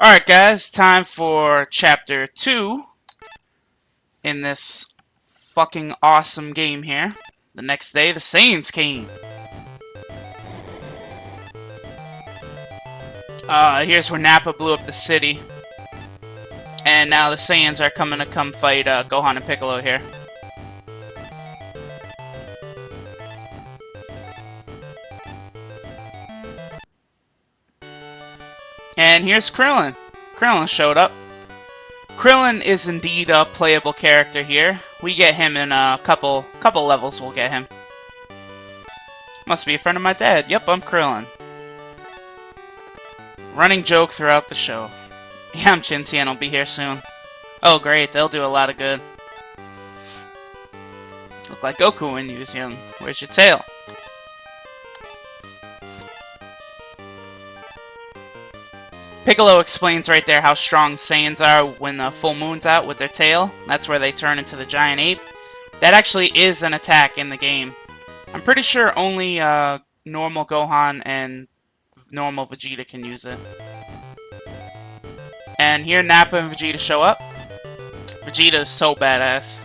Alright guys, time for chapter 2 in this fucking awesome game here. The next day, the Saiyans came. Here's where Nappa blew up the city. And now the Saiyans are coming to come fight Gohan and Piccolo here. And here's Krillin. Krillin showed up. Krillin is indeed a playable character here. We get him in a couple levels, we'll get him. Must be a friend of my dad. Yep, I'm Krillin. Running joke throughout the show. Yamcha and Tien will be here soon. Oh great, they'll do a lot of good. Look like Goku when you was young. Where's your tail? Piccolo explains right there how strong Saiyans are when the full moon's out with their tail. That's where they turn into the giant ape. That actually is an attack in the game. I'm pretty sure only normal Gohan and normal Vegeta can use it. And here Nappa and Vegeta show up. Vegeta is so badass.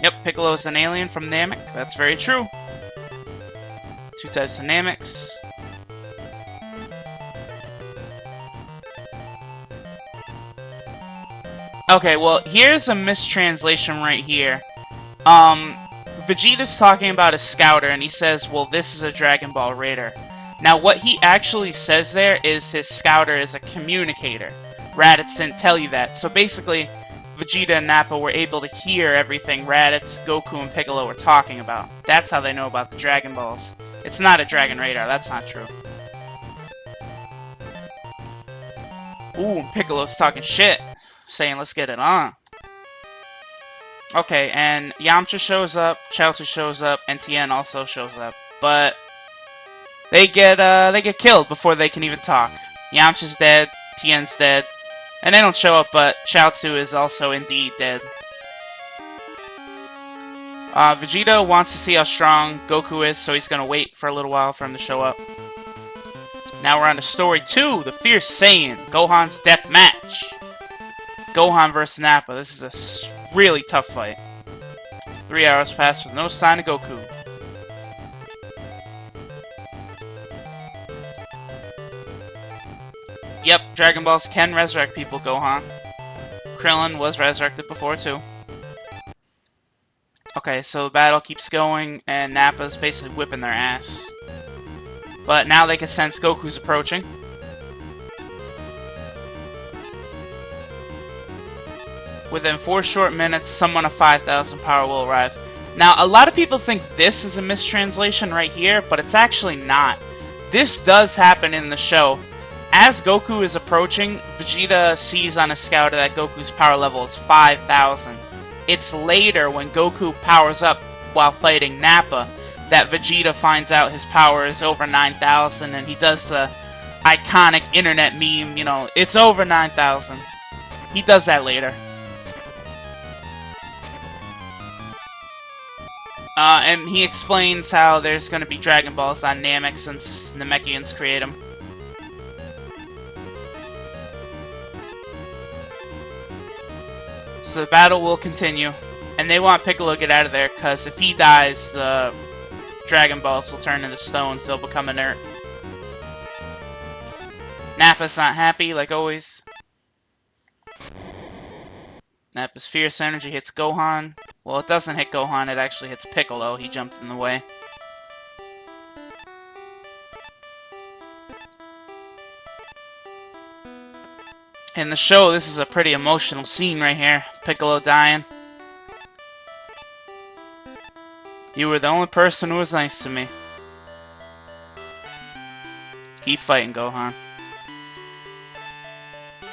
Yep, Piccolo is an alien from Namek. That's very true. Two types of Nameks. Okay, well, here's a mistranslation right here. Vegeta's talking about a scouter, and he says, well, this is a Dragon Ball Raider. Now, what he actually says there is his scouter is a communicator. Raditz didn't tell you that. So basically, Vegeta and Nappa were able to hear everything Raditz, Goku, and Piccolo were talking about. That's how they know about the Dragon Balls. It's not a Dragon Radar, that's not true. Ooh, Piccolo's talking shit. Saying, let's get it on. Okay, and Yamcha shows up, Chaozu shows up, and Tien also shows up. But they get killed before they can even talk. Yamcha's dead, Tien's dead, and they don't show up, but Chaozu is also indeed dead. Vegeta wants to see how strong Goku is, so he's gonna wait for a little while for him to show up. Now we're on to story 2, the Fierce Saiyan, Gohan's Deathmatch. Gohan vs Nappa. This is a really tough fight. 3 hours pass with no sign of Goku. Yep, Dragon Balls can resurrect people, Gohan. Krillin was resurrected before, too. Okay, so the battle keeps going, and Nappa's basically whipping their ass. But now they can sense Goku's approaching. Within 4 short minutes, someone of 5,000 power will arrive. Now, a lot of people think this is a mistranslation right here, but it's actually not. This does happen in the show. As Goku is approaching, Vegeta sees on a scouter that Goku's power level is 5,000. It's later, when Goku powers up while fighting Nappa, that Vegeta finds out his power is over 9,000, and he does the iconic internet meme, you know, it's over 9,000. He does that later. And he explains how there's going to be Dragon Balls on Namek since Namekians create them. So the battle will continue. And they want Piccolo to get out of there, because if he dies, the Dragon Balls will turn into stone, they'll become inert. Nappa's not happy, like always. Nappa's fierce energy hits Gohan. Well, it doesn't hit Gohan, it actually hits Piccolo. He jumped in the way. In the show, this is a pretty emotional scene right here. Piccolo dying. You were the only person who was nice to me. Keep fighting, Gohan.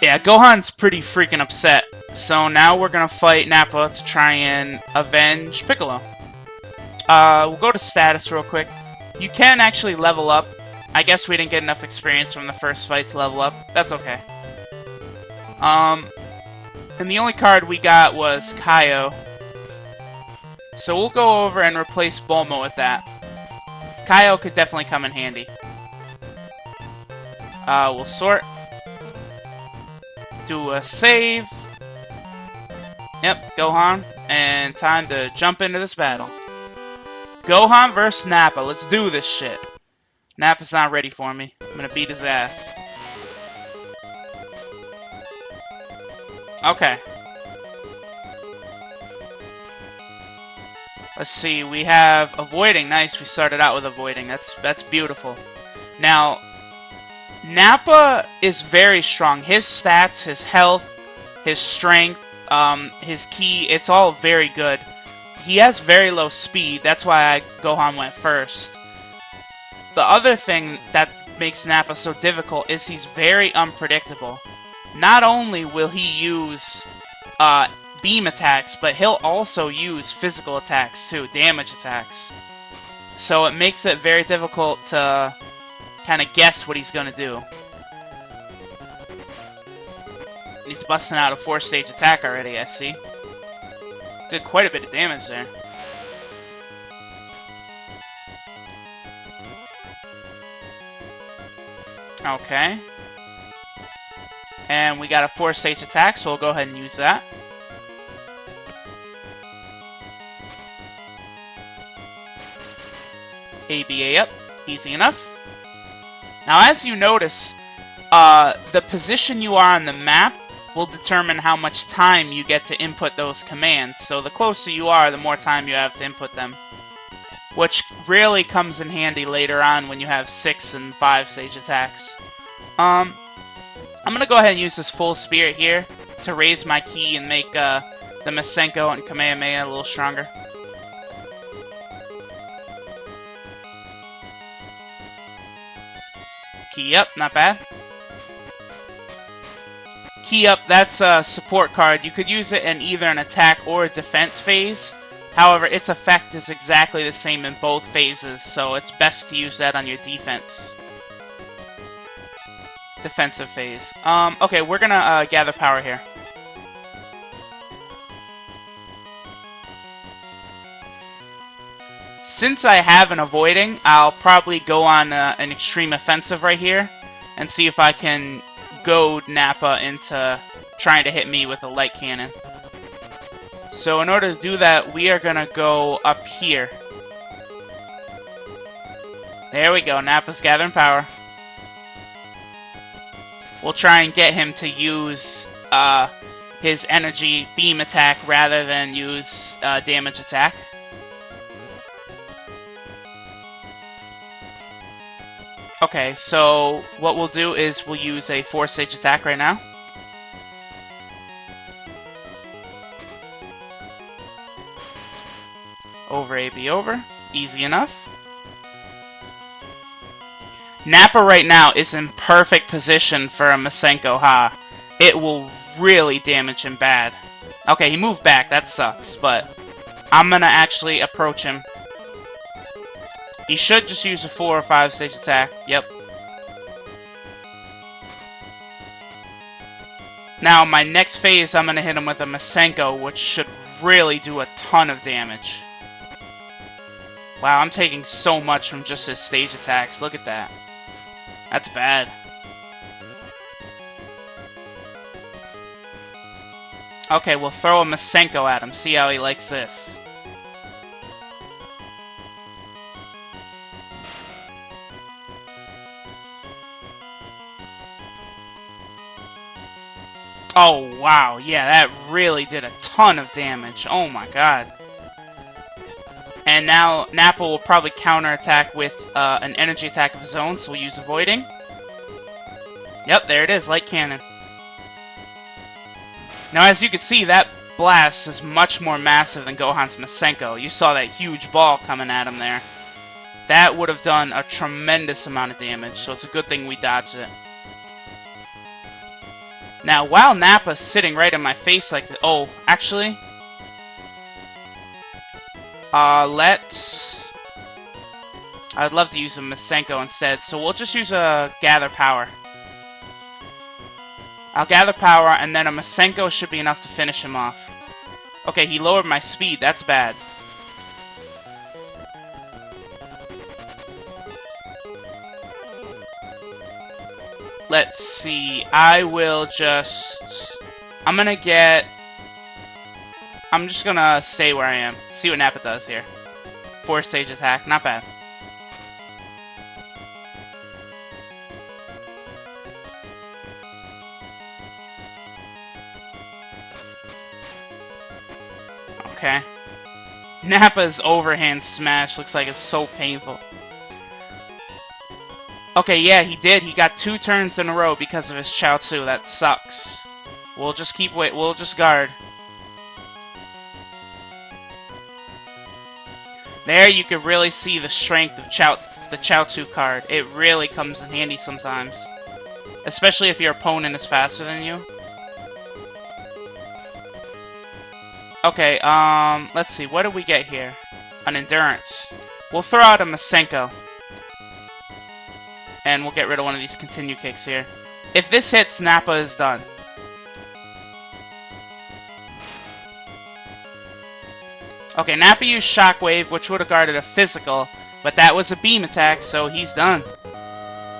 Yeah, Gohan's pretty freaking upset. So now we're gonna fight Nappa to try and avenge Piccolo. We'll go to status real quick. You can actually level up. I guess we didn't get enough experience from the first fight to level up. That's okay. And the only card we got was Kaio. So we'll go over and replace Bulma with that. Kaio could definitely come in handy. We'll sort. Do a save. Yep, Gohan. And time to jump into this battle. Gohan versus Nappa. Let's do this shit. Nappa's not ready for me. I'm gonna beat his ass. Okay. Let's see, we have avoiding. Nice, we started out with avoiding. That's beautiful. Now, Nappa is very strong. His stats, his health, his strength, his ki, it's all very good. He has very low speed. That's why Gohan went first. The other thing that makes Nappa so difficult is he's very unpredictable. Not only will he use beam attacks, but he'll also use physical attacks too, damage attacks. So it makes it very difficult to kind of guess what he's going to do. He's busting out a 4-stage attack already, I see. Did quite a bit of damage there. Okay. And we got a 4-stage attack, so we'll go ahead and use that. ABA up. Easy enough. Now, as you notice, the position you are on the map will determine how much time you get to input those commands. So the closer you are, the more time you have to input them. Which really comes in handy later on when you have 6 and 5-stage attacks. I'm going to go ahead and use this full spirit here to raise my ki and make the Masenko and Kamehameha a little stronger. Ki up, not bad. Ki up, that's a support card. You could use it in either an attack or a defense phase. However, its effect is exactly the same in both phases, so it's best to use that on your defensive phase. Okay, we're gonna gather power here. Since I have an avoiding, I'll probably go on an extreme offensive right here and see if I can goad Nappa into trying to hit me with a light cannon. So in order to do that, we are going to go up here. There we go, Nappa's gathering power. We'll try and get him to use his energy beam attack rather than use damage attack. Okay, so what we'll do is we'll use a 4-stage attack right now. Over AB over. Easy enough. Nappa right now is in perfect position for a Masenko Ha. It will really damage him bad. Okay, he moved back. That sucks, but I'm gonna actually approach him. He should just use a 4 or 5-stage attack. Yep. Now, my next phase, I'm going to hit him with a Masenko, which should really do a ton of damage. Wow, I'm taking so much from just his stage attacks. Look at that. That's bad. Okay, we'll throw a Masenko at him. See how he likes this. Oh, wow. Yeah, that really did a ton of damage. Oh, my God. And now Nappa will probably counterattack with an energy attack of his own, so we'll use avoiding. Yep, there it is. Light cannon. Now, as you can see, that blast is much more massive than Gohan's Masenko. You saw that huge ball coming at him there. That would have done a tremendous amount of damage, so it's a good thing we dodged it. Now, while Nappa's sitting right in my face like this... Oh, actually... let's... I'd love to use a Masenko instead, so we'll just use a Gather Power. I'll Gather Power, and then a Masenko should be enough to finish him off. Okay, he lowered my speed. That's bad. let's see. I will just... I'm gonna get... I'm just gonna stay where I am. See what Nappa does here. 4-stage attack. Not bad. Okay. Nappa's overhand smash looks like it's so painful. Okay, yeah, he did. He got 2 turns in a row because of his Chaozu. That sucks. We'll just keep wait. We'll just guard. There, you can really see the strength of the Chaozu card. It really comes in handy sometimes, especially if your opponent is faster than you. Okay, let's see. What do we get here? An Endurance. We'll throw out a Masenko. And we'll get rid of one of these continue kicks here. If this hits, Nappa is done. Okay, Nappa used Shockwave, which would have guarded a physical, but that was a beam attack, so he's done.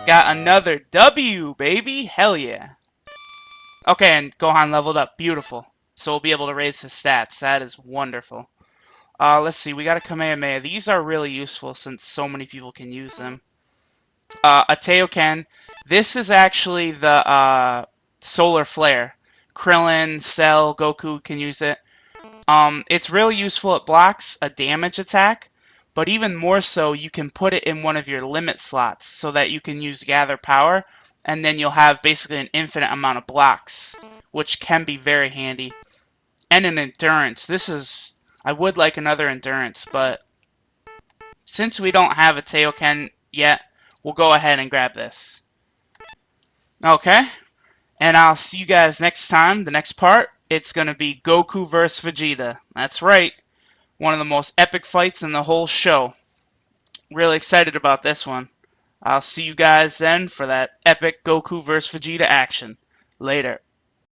Got another W, baby! Hell yeah. Okay, and Gohan leveled up. Beautiful. So we'll be able to raise his stats. That is wonderful. Let's see. We got a Kamehameha. These are really useful since so many people can use them. A Teoken. This is actually the Solar Flare. Krillin, Cell, Goku can use it. It's really useful. It blocks a damage attack, but even more so, you can put it in one of your limit slots so that you can use Gather Power, and then you'll have basically an infinite amount of blocks, which can be very handy. And an Endurance. I would like another Endurance, but since we don't have a Teoken yet, we'll go ahead and grab this. Okay, and I'll see you guys next time. The next part, it's going to be Goku vs. Vegeta. That's right. One of the most epic fights in the whole show. Really excited about this one. I'll see you guys then for that epic Goku vs. Vegeta action. Later.